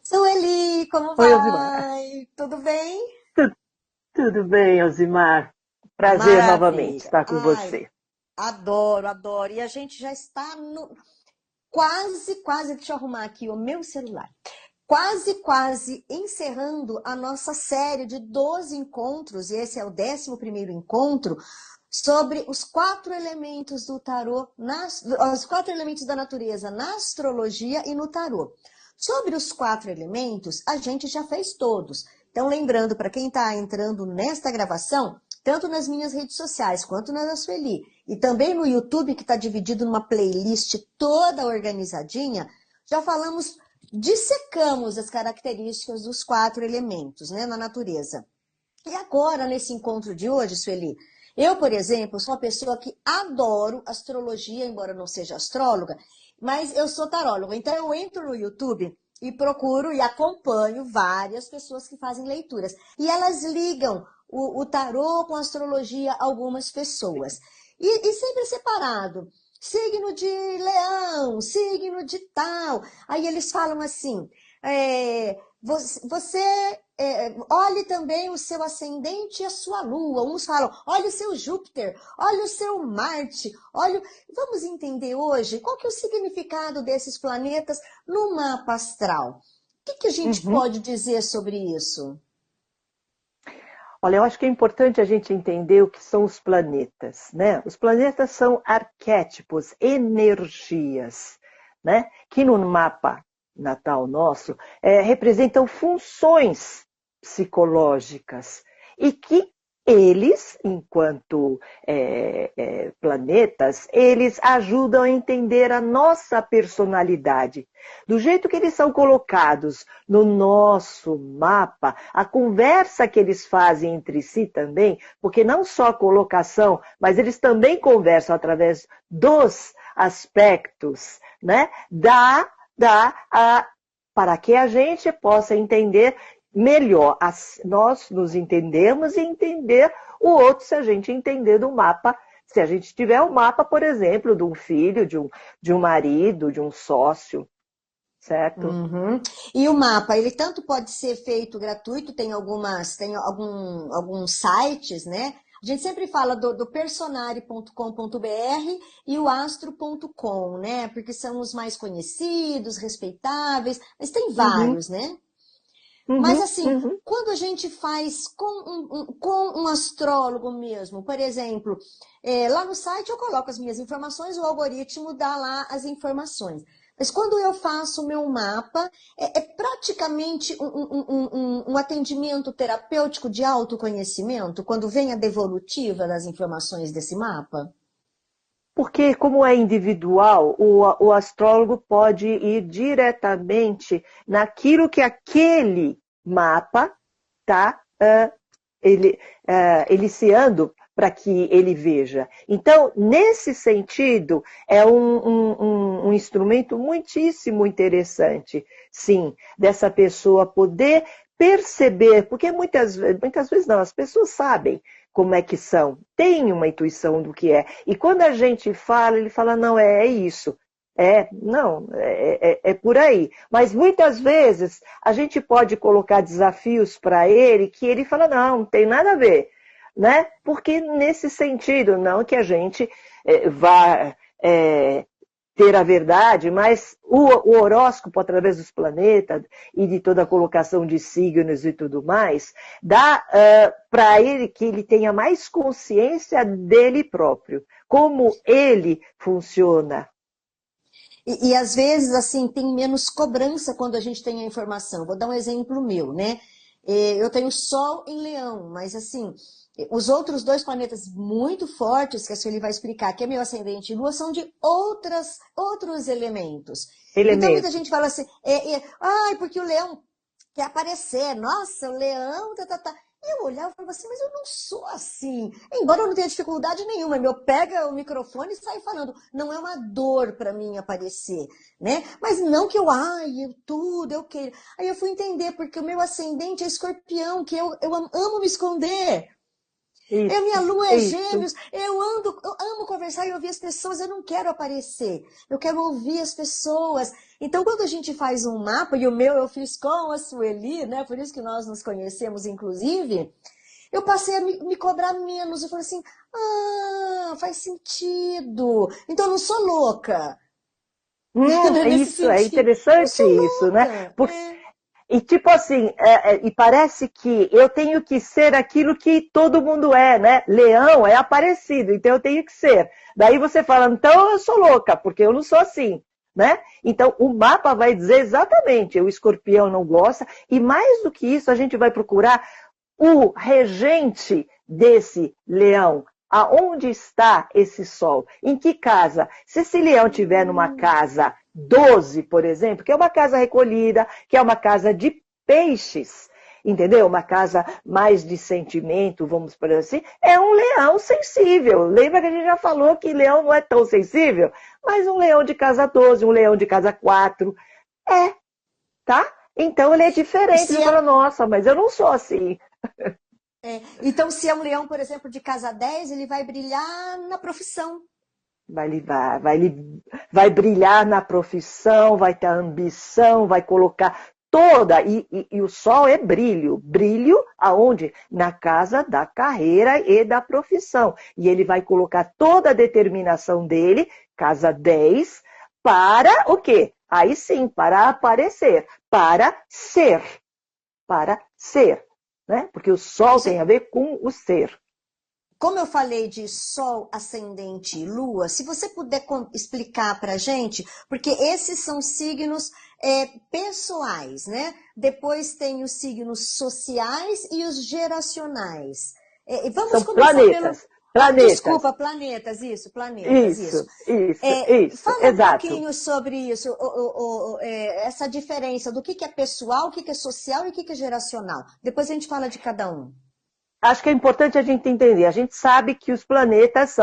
Sueli, como Oi, Elzimar. vai? Tudo bem? Tu- Tudo bem, Elzimar? Prazer novamente Maravilha. estar com Ai, você. adoro, adoro. E a gente já está no quase, deixa eu arrumar aqui o meu celular. Quase encerrando a nossa série de 12 encontros, e esse é o 11º encontro, sobre os 4 elementos do tarô, os 4 elementos da natureza na astrologia e no tarô. Sobre os 4 elementos, a gente já fez todos. Então, lembrando para quem está entrando nesta gravação, tanto nas minhas redes sociais quanto na da Sueli, e também no YouTube, que está dividido numa playlist toda organizadinha, já falamos, dissecamos as características dos 4 elementos, né, na natureza. E agora, nesse encontro de hoje, Sueli, eu, por exemplo, sou uma pessoa que adoro astrologia, embora eu não seja astróloga, mas eu sou taróloga. Então, eu entro no YouTube e procuro e acompanho várias pessoas que fazem leituras. E elas ligam o tarô com a astrologia, algumas pessoas. E sempre separado. Signo de leão, signo de tal. Aí eles falam assim, você olhe também o seu ascendente e a sua lua. Uns falam, olha o seu Júpiter, olha o seu Marte, olha. Vamos entender hoje qual que é o significado desses planetas no mapa astral. O que a gente Uhum. pode dizer sobre isso? Olha, eu acho que é importante a gente entender o que são os planetas, né? Os planetas são arquétipos, energias, né? Que no mapa natal nosso representam funções psicológicas e que eles, enquanto planetas, eles ajudam a entender a nossa personalidade. Do jeito que eles são colocados no nosso mapa, a conversa que eles fazem entre si também, porque não só a colocação, mas eles também conversam através dos aspectos, né? Para que a gente possa entender melhor. Nós nos entendemos e entender o outro se a gente entender do mapa. Se a gente tiver um mapa, por exemplo, de um filho, de um marido, de um sócio, certo? Uhum. E o mapa, ele tanto pode ser feito gratuito, tem alguns sites, né? A gente sempre fala do personare.com.br e o astro.com, né? Porque são os mais conhecidos, respeitáveis, mas tem Uhum, vários, né? Mas uhum, assim, uhum. quando a gente faz com um astrólogo mesmo, por exemplo, lá no site eu coloco as minhas informações, o algoritmo dá lá as informações. Mas quando eu faço o meu mapa, é praticamente um atendimento terapêutico de autoconhecimento, quando vem a devolutiva das informações desse mapa? Porque, como é individual, o astrólogo pode ir diretamente naquilo que aquele mapa está eliciando para que ele veja. Então, nesse sentido, é um instrumento muitíssimo interessante, sim, dessa pessoa poder perceber, porque muitas vezes não, as pessoas sabem como é que são, têm uma intuição do que é. E quando a gente fala, ele fala, não, é isso. Não, é por aí. Mas muitas vezes a gente pode colocar desafios para ele que ele fala, não tem nada a ver. Né? Porque nesse sentido, não que a gente vá ter a verdade, mas o horóscopo, através dos planetas e de toda a colocação de signos e tudo mais, dá para ele que ele tenha mais consciência dele próprio, como ele funciona. E às vezes, assim, tem menos cobrança quando a gente tem a informação. Vou dar um exemplo meu, né? Eu tenho Sol em Leão, mas assim, os outros dois planetas muito fortes, que a Sueli vai explicar, que é meu ascendente e Lua, são de outros elementos. Então muita Elemento. gente fala assim, ai, porque o Leão quer aparecer, nossa, o Leão, tá, tá, tá. E eu olhava e falava assim, mas eu não sou assim. Embora eu não tenha dificuldade nenhuma, eu pego o microfone e saio falando. Não é uma dor para mim aparecer, né? Mas não que eu quero. Aí eu fui entender, porque o meu ascendente é escorpião, que eu amo me esconder. Minha Isso, lua é isso. gêmeos, eu amo conversar e ouvir as pessoas, eu não quero aparecer, eu quero ouvir as pessoas. Então, quando a gente faz um mapa, e o meu eu fiz com a Sueli, né? Por isso que nós nos conhecemos, inclusive, eu passei a me cobrar menos. Eu falei assim, faz sentido. Então, eu não sou louca. Nesse Isso, é sentido. Eu interessante sou isso, né? louca. E tipo assim, e parece que eu tenho que ser aquilo que todo mundo é, né? Leão é aparecido, então eu tenho que ser. Daí você fala, então eu sou louca, porque eu não sou assim, né? Então o mapa vai dizer exatamente, o escorpião não gosta, e mais do que isso, a gente vai procurar o regente desse leão. Aonde está esse sol? Em que casa? Se esse leão estiver numa casa 12, por exemplo, que é uma casa recolhida, que é uma casa de peixes, entendeu? Uma casa mais de sentimento, vamos por assim, é um leão sensível. Lembra que a gente já falou que leão não é tão sensível? Mas um leão de casa 12, um leão de casa 4, tá? Então ele é diferente. Você fala, nossa, mas eu não sou assim. Então, se é um leão, por exemplo, de casa 10, ele vai brilhar na profissão. Vai brilhar na profissão, vai ter ambição, vai colocar toda. E o sol é brilho. Brilho aonde? Na casa da carreira e da profissão. E ele vai colocar toda a determinação dele, casa 10, para o quê? Aí sim, para aparecer, para ser. Para ser. Né? Porque o sol tem a ver com o ser. Como eu falei de Sol, Ascendente e Lua, se você puder explicar para a gente, porque esses são signos pessoais, né? Depois tem os signos sociais e os geracionais. Vamos são começar planetas. Planetas. Desculpa, planetas, isso, planetas, isso. Fala exato. Um pouquinho sobre isso, essa diferença do que é pessoal, o que é social e o que é geracional. Depois a gente fala de cada um. Acho que é importante a gente entender. A gente sabe que os planetas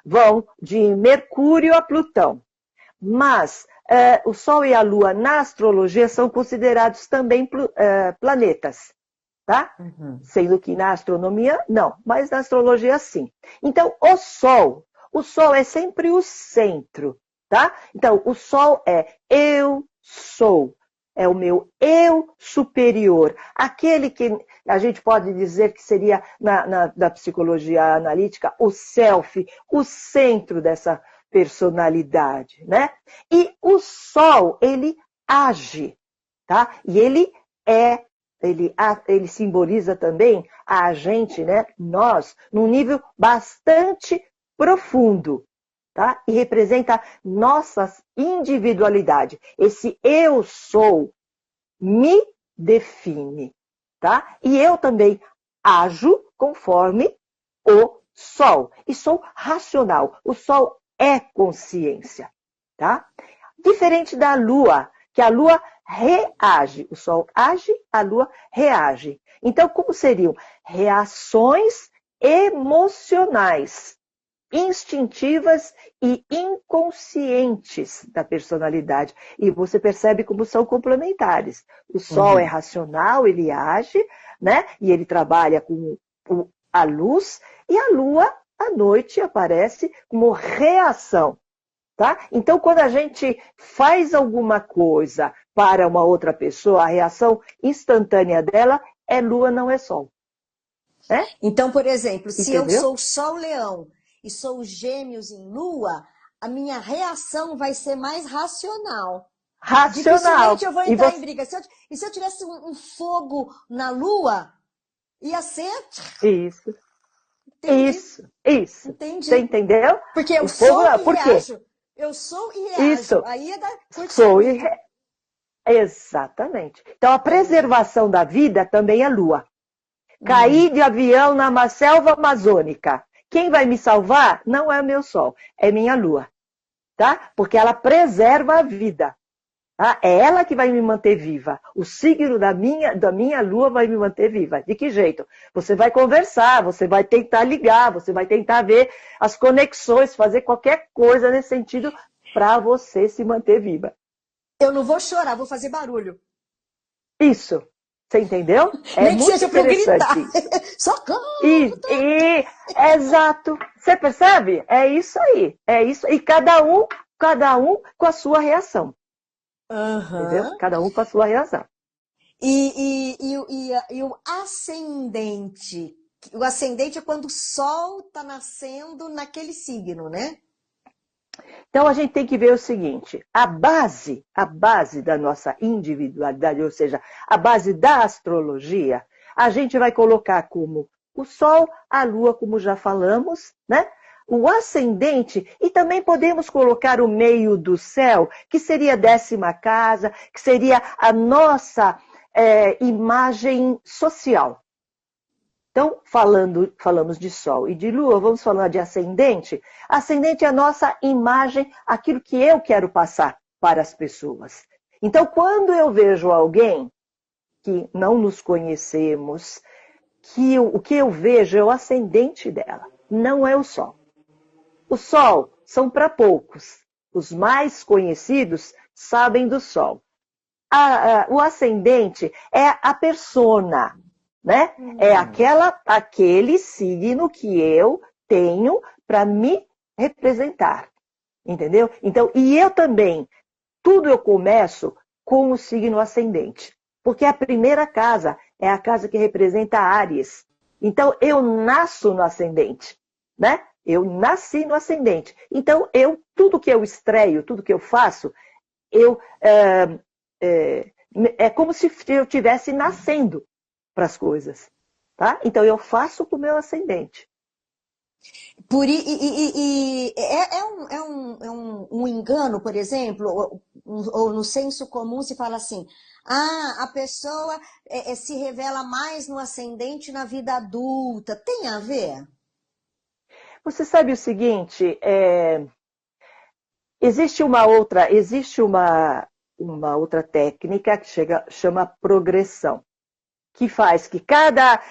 vão de Mercúrio a Plutão. Mas o Sol e a Lua na astrologia são considerados também planetas. Tá? Uhum. Sendo que na astronomia, não. Mas na astrologia, sim. Então, o Sol é sempre o centro. Tá? Então, o Sol é eu sou. É o meu eu superior. Aquele que a gente pode dizer que seria, na psicologia analítica, o self, o centro dessa personalidade, né? E o Sol, ele age, tá? E ele simboliza também a gente, né? Nós, num nível bastante profundo. Tá? E representa nossa individualidade. Esse eu sou me define. Tá? E eu também ajo conforme o Sol. E sou racional. O Sol é consciência. Tá? Diferente da Lua, que a Lua reage. O Sol age, a Lua reage. Então, como seriam? Reações emocionais, instintivas e inconscientes da personalidade. E você percebe como são complementares. O Sol é racional, ele age, né? E ele trabalha com a luz, e a Lua, à noite, aparece como reação. Tá? Então, quando a gente faz alguma coisa para uma outra pessoa, a reação instantânea dela é Lua, não é Sol. Então, por exemplo, se Entendeu? eu sou Sol-Leão e sou Gêmeos em Lua, a minha reação vai ser mais racional. Dificilmente eu vou entrar em briga. E se eu tivesse um fogo na Lua, ia ser... Isso. Entendi. Isso. Entendi. Você entendeu? Porque eu sou e reajo. Eu sou e reajo. Isso. Aí é da Sou e Exatamente. Então, a preservação da vida também é Lua. Cair de avião na selva amazônica. Quem vai me salvar não é o meu Sol, é minha Lua. Tá? Porque ela preserva a vida. Tá? É ela que vai me manter viva. O signo da minha Lua vai me manter viva. De que jeito? Você vai conversar, você vai tentar ligar, você vai tentar ver as conexões, fazer qualquer coisa nesse sentido para você se manter viva. Eu não vou chorar, vou fazer barulho. Isso. Você entendeu? Nem que seja para eu gritar. Socorro! Exato. Você percebe? É isso aí. É isso. E cada um com a sua reação. entendeu? Aham. Cada um com a sua razão. E o ascendente? O ascendente é quando o Sol está nascendo naquele signo, né? Então a gente tem que ver o seguinte, a base da nossa individualidade, ou seja, a base da astrologia, a gente vai colocar como o Sol, a Lua, como já falamos, né? O ascendente, e também podemos colocar o meio do céu, que seria a 10ª casa, que seria a nossa imagem social. Então, falamos de Sol e de Lua, vamos falar de ascendente. Ascendente é a nossa imagem, aquilo que eu quero passar para as pessoas. Então, quando eu vejo alguém que não nos conhecemos, o que eu vejo é o ascendente dela, não é o Sol. O Sol são para poucos. Os mais conhecidos sabem do Sol. O ascendente é a persona, né? É aquele signo que eu tenho para me representar, entendeu? Então, e eu também, tudo eu começo com o signo ascendente, porque a primeira casa é a casa que representa Áries. Então, eu nasço no ascendente, né? Eu nasci no ascendente. Então, tudo que eu estreio, tudo que eu faço, eu é como se eu estivesse nascendo para as coisas, tá? Então eu faço com o meu ascendente. Um engano, por exemplo, ou no senso comum se fala assim, a pessoa se revela mais no ascendente na vida adulta. Tem a ver? Você sabe o seguinte, existe uma outra técnica que chama progressão, que faz que cada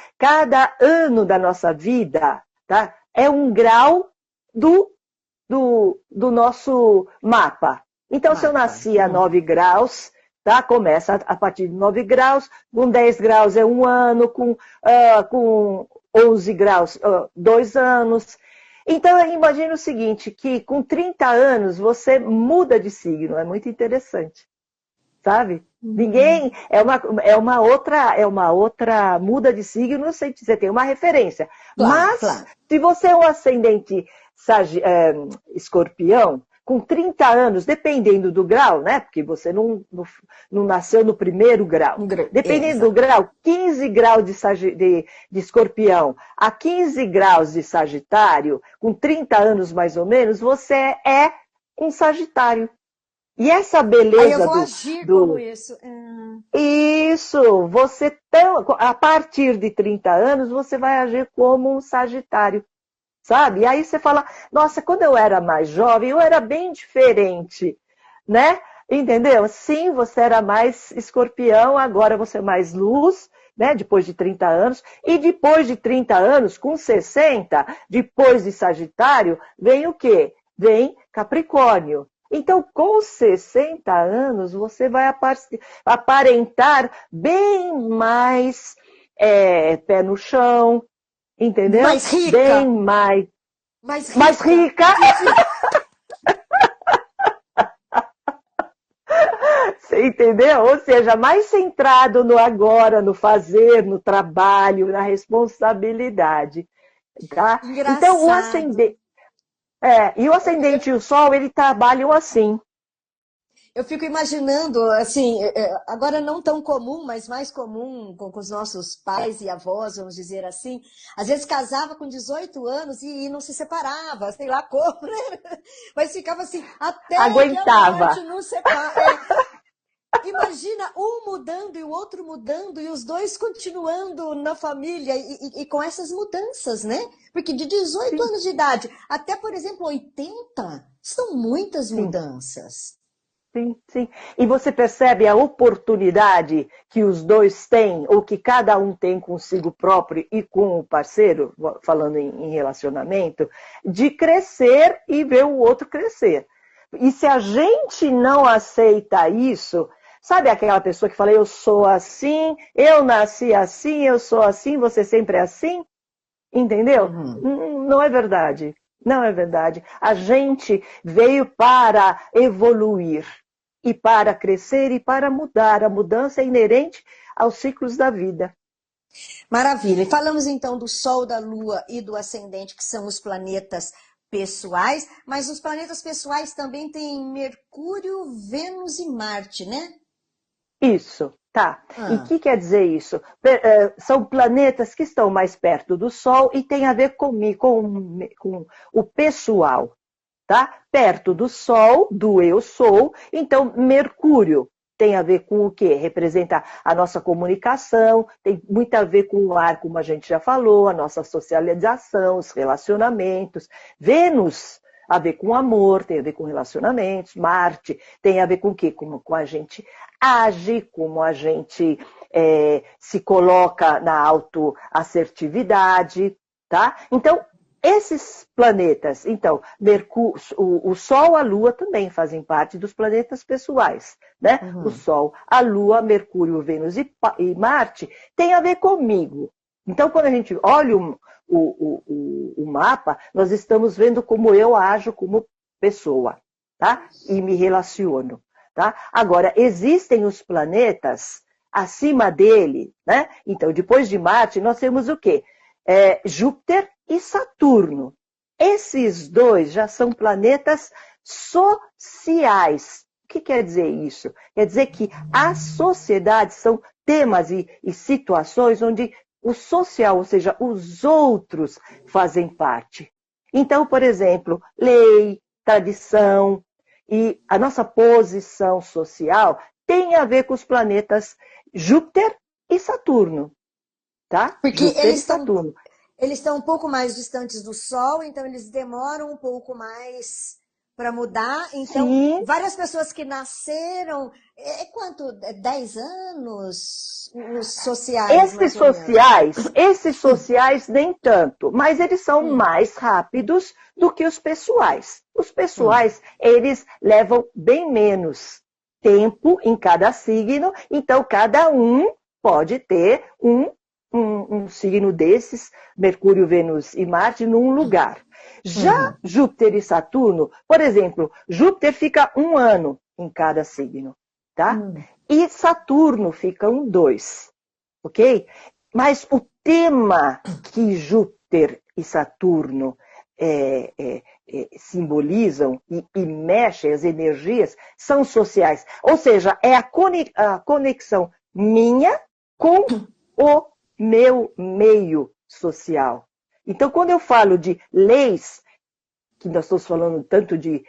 ano da nossa vida, tá, é um grau do nosso mapa. Então, se eu nasci a 9 graus, tá, começa a partir de 9 graus, com 10 graus é um ano, com 11 graus, 2 anos. Então, imagine o seguinte, que com 30 anos você muda de signo, é muito interessante, sabe? Ninguém, é uma outra muda de signo, você tem uma referência. Claro, Mas, claro. se você é um ascendente escorpião, com 30 anos, dependendo do grau, né? Porque você não nasceu no primeiro grau. Dependendo do grau, 15 graus de escorpião a 15 graus de sagitário, com 30 anos mais ou menos, você é um sagitário. E essa beleza Aí eu vou agir como isso. Isso, a partir de 30 anos, você vai agir como um sagitário, sabe? E aí você fala, nossa, quando eu era mais jovem, eu era bem diferente, né? Entendeu? Sim, você era mais escorpião, agora você é mais luz, né? Depois de 30 anos. E depois de 30 anos, com 60, depois de Sagitário, vem o quê? Vem Capricórnio. Então, com 60 anos, você vai aparentar bem mais pé no chão, entendeu? Mais rica. Bem mais rica. Você entendeu? Ou seja, mais centrado no agora, no fazer, no trabalho, na responsabilidade. Tá? Então, o ascendente. E o ascendente e o sol, eles trabalham assim. Eu fico imaginando, assim, agora não tão comum, mas mais comum com os nossos pais e avós, vamos dizer assim. Às vezes casava com 18 anos e não se separava, sei lá como, né? Mas ficava assim, até aguentava. Que a morte nos separe. Imagina um mudando e o outro mudando e os dois continuando na família e com essas mudanças, né? Porque de 18 Sim. anos de idade até, por exemplo, 80, são muitas Sim. mudanças. Sim, sim. E você percebe a oportunidade que os dois têm, ou que cada um tem consigo próprio e com o parceiro, falando em relacionamento, de crescer e ver o outro crescer. E se a gente não aceita isso, sabe aquela pessoa que fala, eu sou assim, eu nasci assim, eu sou assim, você sempre é assim? Entendeu? Não é verdade. Não é verdade. A gente veio para evoluir. e para crescer e para mudar. A mudança é inerente aos ciclos da vida. Maravilha. E falamos então do Sol, da Lua e do Ascendente, que são os planetas pessoais, mas os planetas pessoais também têm Mercúrio, Vênus e Marte, né? Isso, tá. E o Ah, que quer dizer isso? São planetas que estão mais perto do Sol e tem a ver com o pessoal, tá? Perto do Sol, do eu sou. Então, Mercúrio tem a ver com o quê? Representa a nossa comunicação, tem muito a ver com o ar, como a gente já falou, a nossa socialização, os relacionamentos. Vênus a ver com amor, tem a ver com relacionamentos. Marte tem a ver com o quê? Com a gente age, como a gente se coloca na autoassertividade, tá? Então, esses planetas, então, Mercúrio, o Sol, a Lua também fazem parte dos planetas pessoais, né? O uhum. Sol, a Lua, Mercúrio, Vênus e Marte tem a ver comigo. Então, quando a gente olha o mapa, nós estamos vendo como eu ajo como pessoa, tá? E me relaciono, tá? Agora, existem os planetas acima dele, né? Então, depois de Marte, nós temos o quê? Júpiter e Saturno. Esses dois já são planetas sociais. O que quer dizer isso? Quer dizer que as sociedades são temas e situações onde o social, ou seja, os outros, fazem parte. Então, por exemplo, lei, tradição e a nossa posição social tem a ver com os planetas Júpiter e Saturno, tá? Porque Júpiter e Saturno. eles estão um pouco mais distantes do Sol, então eles demoram um pouco mais para mudar. Então, Sim, várias pessoas que nasceram, quanto? 10 anos? Os sociais, mais ou menos. esses sociais nem tanto, mas eles são Hum, mais rápidos do que os pessoais. Os hum, pessoais, eles levam bem menos tempo em cada signo, então cada um pode ter um signo desses, Mercúrio, Vênus e Marte, num lugar. Já uhum, Júpiter e Saturno, por exemplo, Júpiter fica 1 ano em cada signo, tá? hum, E Saturno fica 2, ok? Mas o tema que Júpiter e Saturno simbolizam e mexem as energias são sociais. Ou seja, é a conexão minha com o meu meio social. Então, quando eu falo de leis, que nós estamos falando tanto de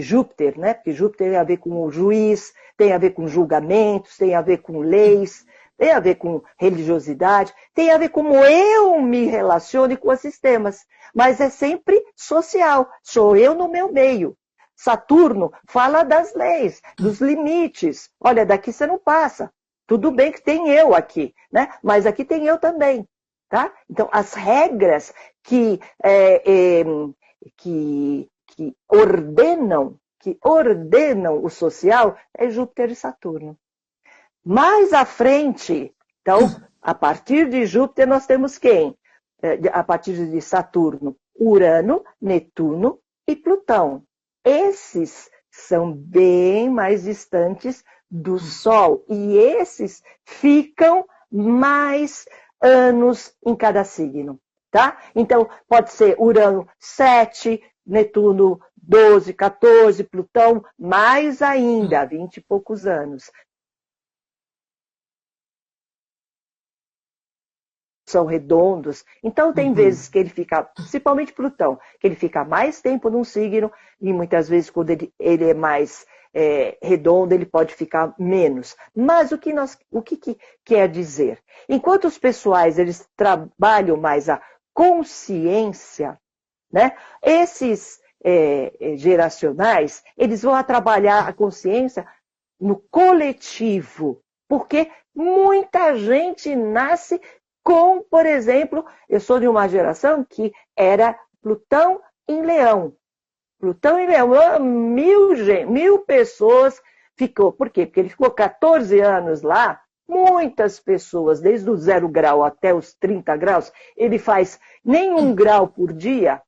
Júpiter, né? Porque Júpiter tem a ver com o juiz, tem a ver com julgamentos, tem a ver com leis, tem a ver com religiosidade, tem a ver como eu me relaciono com os sistemas. Mas é sempre social, sou eu no meu meio. Saturno fala das leis, dos limites. Olha, daqui você não passa. Tudo bem que tem eu aqui, né? Mas aqui tem eu também, tá? Então, as regras que ordenam o social é Júpiter e Saturno. Mais à frente, então, a partir de Júpiter, nós temos quem? A partir de Saturno, Urano, Netuno e Plutão. Esses são bem mais distantes do Sol e esses ficam mais anos em cada signo, tá? Então, pode ser Urano 7, Netuno 12, 14, Plutão mais ainda, 20 e poucos anos. São redondos. Então, tem uhum. vezes que ele fica, principalmente Plutão, que ele fica mais tempo num signo, e muitas vezes, quando ele é mais redondo, ele pode ficar menos. Mas o que quer dizer? Enquanto os pessoais eles trabalham mais a consciência, né? Esses geracionais, eles vão trabalhar a consciência no coletivo, porque muita gente nasce com, por exemplo, eu sou de uma geração que era Plutão em Leão. Plutão em Leão, 1.000 pessoas ficou. Por quê? Porque ele ficou 14 anos lá, muitas pessoas, desde o 0 grau até os 30 graus, ele faz nem 1 grau por dia.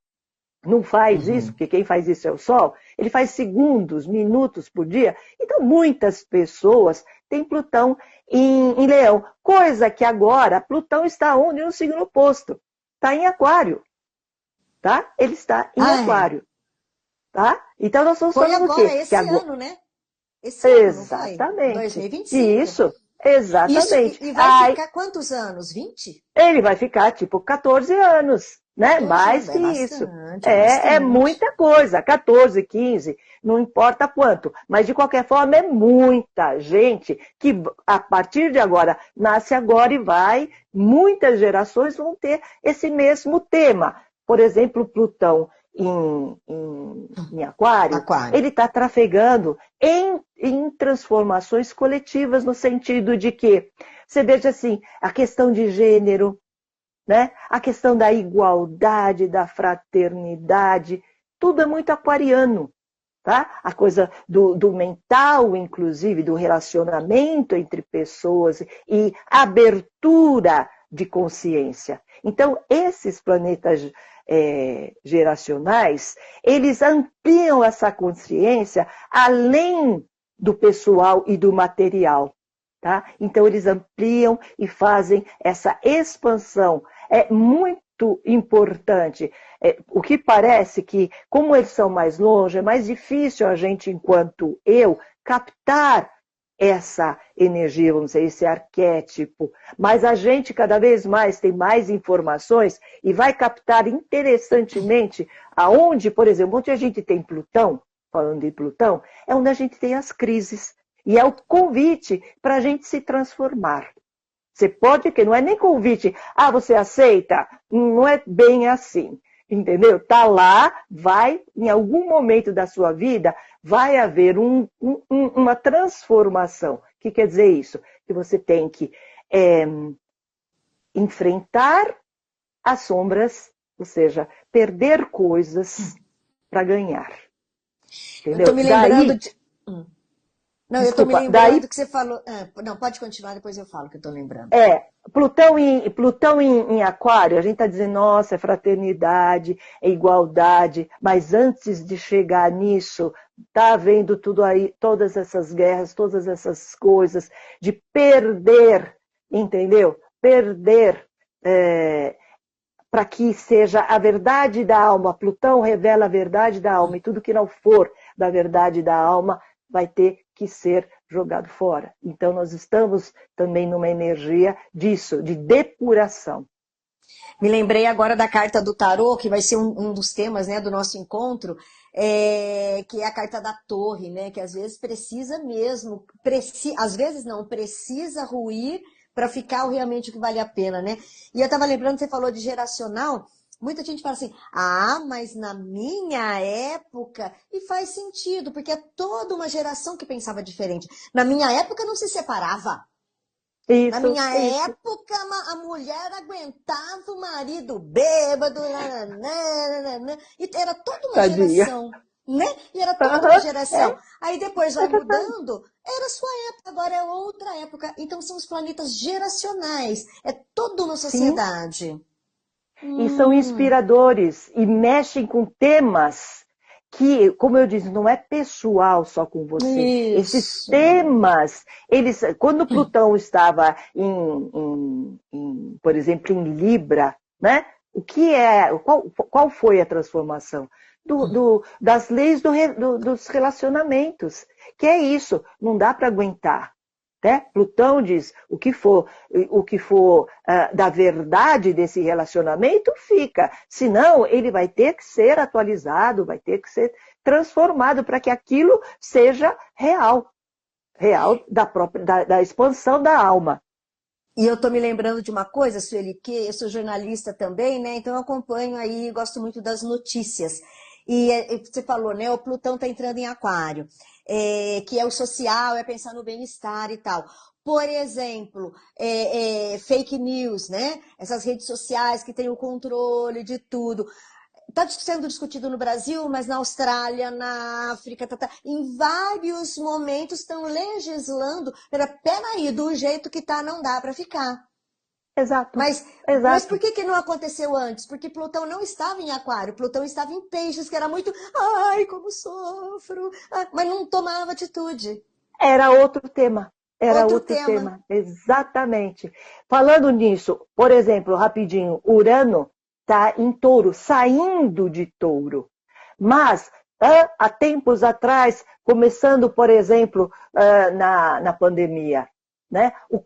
não faz isso, Uhum. porque quem faz isso é o Sol, ele faz segundos, minutos por dia. Então, muitas pessoas têm Plutão em Leão, coisa que agora Plutão está onde? No signo oposto. Está em Aquário, tá? Ele está em Ah, é. Aquário, tá? Então, nós estamos Foi falando o agora, quê? Que esse agora... ano, né? Esse ano, não foi? Exatamente. 2025. Isso, Isso, exatamente. e vai Aí, ficar quantos anos? 20? ele vai ficar tipo 14 anos, né? 14 Mais anos, que é isso. bastante, é É bastante. muita coisa, 14, 15, não importa quanto. Mas de qualquer forma é muita gente que a partir de agora nasce agora e vai, muitas gerações vão ter esse mesmo tema. Por exemplo, Plutão em Aquário, Aquário. ele está trafegando em transformações coletivas, no sentido de que você veja assim, a questão de gênero, né? A questão da igualdade, da fraternidade, tudo é muito aquariano, tá? A coisa do mental, inclusive, do relacionamento entre pessoas e abertura de consciência. Então, esses planetas geracionais, eles ampliam essa consciência além do pessoal e do material. Tá? Então, eles ampliam e fazem essa expansão. É muito importante. O que parece que, como eles são mais longe, é mais difícil a gente, enquanto eu, captar essa energia, vamos dizer, esse arquétipo. Mas a gente cada vez mais tem mais informações e vai captar interessantemente aonde, por exemplo, onde a gente tem Plutão, falando de Plutão, é onde a gente tem as crises. E é o convite para a gente se transformar. Você pode, que não é nem convite, você aceita? Não é bem assim, entendeu? Tá lá, vai, em algum momento da sua vida, vai haver uma transformação. O que quer dizer isso? Que você tem que enfrentar as sombras, ou seja, perder coisas para ganhar, Eu tô entendeu? me lembrando Daí, de. Não, eu tô me desculpa, daí lembrando que você falou. Não, pode continuar, depois eu falo que eu tô lembrando. Plutão em Aquário, a gente está dizendo, nossa, é fraternidade, é igualdade, mas antes de chegar nisso, tá havendo tudo aí, todas essas guerras, todas essas coisas, de perder, entendeu? Perder para que seja a verdade da alma. Plutão revela a verdade da alma, e tudo que não for da verdade da alma vai ter que ser jogado fora. Então, nós estamos também numa energia disso, de depuração. Me lembrei agora da carta do tarô, que vai ser um dos temas, né, do nosso encontro, que é a carta da torre, né? Que às vezes precisa mesmo, às vezes não, precisa ruir para ficar realmente o que vale a pena, né? E eu estava lembrando, você falou de geracional, muita gente fala assim, mas na minha época, e faz sentido, porque é toda uma geração que pensava diferente. Na minha época não se separava. Na Isso, minha isso. época, a mulher aguentava o marido bêbado, nananana, e era toda uma Tadinha. geração, né? E era toda uma Uhum, geração. Aí depois vai verdade. mudando, era sua época, agora é outra época. Então são os planetas geracionais, é toda uma Sim, sociedade. e são Hum, inspiradores e mexem com temas que, como eu disse, não é pessoal só com você. Esses isso. temas, eles, quando Plutão estava por exemplo, em Libra, né? Qual foi a transformação? Das leis dos relacionamentos. Que é isso, não dá para aguentar. Né? Plutão diz o que for da verdade desse relacionamento fica, senão ele vai ter que ser atualizado, vai ter que ser transformado para que aquilo seja real, real da expansão da alma. E eu tô me lembrando de uma coisa, Sueli, que eu sou jornalista também, né? Então eu acompanho aí, gosto muito das notícias. E você falou, né? O Plutão está entrando em Aquário, que é o social, é pensar no bem-estar e tal. Por exemplo, fake news, né? Essas redes sociais que têm o controle de tudo. Está sendo discutido no Brasil, mas na Austrália, na África, em vários momentos estão legislando. Peraí, do jeito que tá, não dá para ficar. Exato, Mas por exato. que não aconteceu antes? Porque Plutão não estava em Aquário, Plutão estava em Peixes, que era muito, ai, como sofro, mas não tomava atitude. Era outro tema. Era Outro outro tema. tema, exatamente. Falando nisso, por exemplo, rapidinho, Urano está em Touro, saindo de Touro. Mas, há tempos atrás, começando, por exemplo, na pandemia, né? O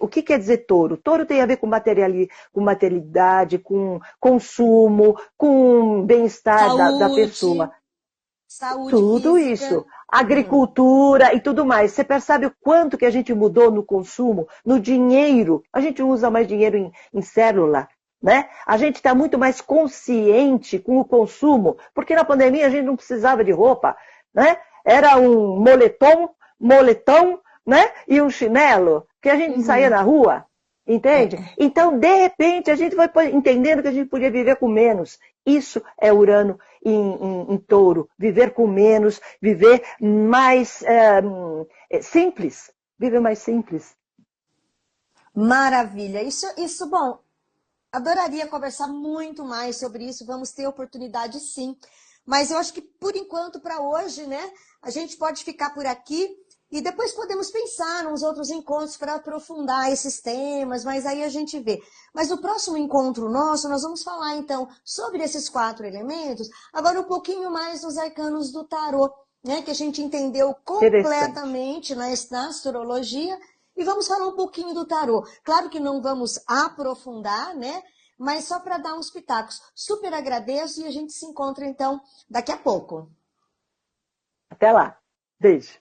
que quer dizer touro? Touro tem a ver com materialidade, com consumo, com bem-estar da pessoa. Saúde, saúde Tudo física. isso, agricultura e tudo mais. Você percebe o quanto que a gente mudou no consumo, no dinheiro? A gente não usa mais dinheiro em célula, né? A gente está muito mais consciente com o consumo, porque na pandemia a gente não precisava de roupa, né? Era um moletom, né? E um chinelo, que a gente saía Uhum. na rua, entende? É. Então, de repente, a gente foi entendendo que a gente podia viver com menos. Isso é Urano em Touro, viver com menos, viver mais simples, viver mais simples. Maravilha. Bom, adoraria conversar muito mais sobre isso. Vamos ter oportunidade, sim. Mas eu acho que, por enquanto, para hoje, né, a gente pode ficar por aqui e depois podemos pensar nos outros encontros para aprofundar esses temas, mas aí a gente vê. Mas no próximo encontro nosso, nós vamos falar, então, sobre esses 4 elementos, agora um pouquinho mais nos arcanos do tarô, né, que a gente entendeu Interessante. completamente na astrologia, e vamos falar um pouquinho do tarô. Claro que não vamos aprofundar, né? Mas só para dar uns pitacos. Super agradeço e a gente se encontra então daqui a pouco. Até lá. Beijo.